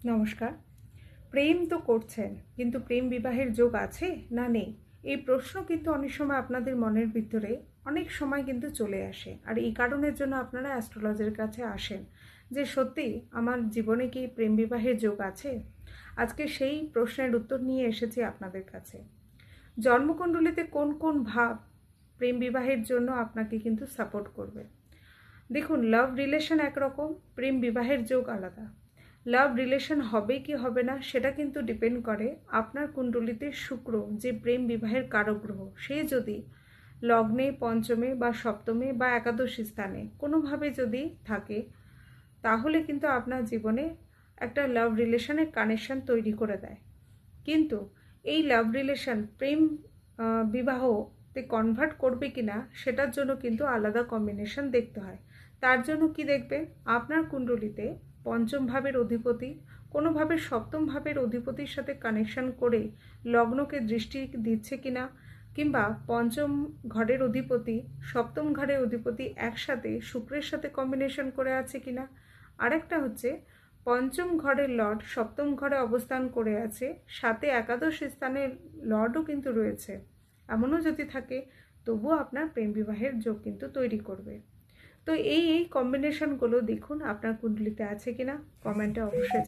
নমস্কার। প্রেম তো করছেন, কিন্তু প্রেম বিবাহের যোগ আছে না নেই, এই প্রশ্ন কিন্তু অনেক সময় আপনাদের মনের ভিতরে অনেক সময় কিন্তু চলে আসে। আর এই কারণের জন্য আপনারা অ্যাস্ট্রোলজারের কাছে আসেন যে সত্যি আমার জীবনে কি প্রেম বিবাহের যোগ আছে। আজকে সেই প্রশ্নের উত্তর নিয়ে এসেছি আপনাদের কাছে। জন্মকুণ্ডলিতে কোন কোন ভাব প্রেম বিবাহের জন্য আপনাকে কিন্তু সাপোর্ট করবে। দেখুন, লাভ রিলেশন একরকম, প্রেম বিবাহের যোগ আলাদা। লাভ রিলেশন হবে কি হবে না সেটা কিন্তু ডিপেন্ড করে আপনার কুণ্ডলিতে শুক্র, যে প্রেম বিবাহের কারক গ্রহ, সে যদি লগ্নে, পঞ্চমে বা সপ্তমে বা একাদশ স্থানে কোনোভাবে যদি থাকে, তাহলে কিন্তু আপনার জীবনে একটা লাভ রিলেশনের কানেকশন তৈরি করে দেয়। কিন্তু এই লাভ রিলেশন প্রেম বিবাহতে কনভার্ট করবে কিনা সেটার জন্য কিন্তু আলাদা কম্বিনেশন দেখতে হয়। তার জন্য কি দেখবেন, আপনার কুণ্ডলিতে পঞ্চম ভাবের অধিপতি কোনোভাবে সপ্তম ভাবের অধিপতির সাথে কানেকশন করে লগ্নকে দৃষ্টি দিচ্ছে কিনা, কিংবা পঞ্চম ঘরের অধিপতি সপ্তম ঘরের অধিপতি একসাথে শুক্রের সাথে কম্বিনেশন করে আছে কিনা। আরেকটা হচ্ছে, পঞ্চম ঘরের লর্ড সপ্তম ঘরে অবস্থান করে আছে, সাথে একাদশ স্থানের লর্ডও কিন্তু রয়েছে। এমনও যদি থাকে, তবুও আপনার প্রেম বিবাহের যোগ কিন্তু তৈরি করবে। তো এই কম্বিনেশনগুলো দেখুন আপনার কুণ্ডলিতে আছে কিনা, কমেন্টে অবশ্যই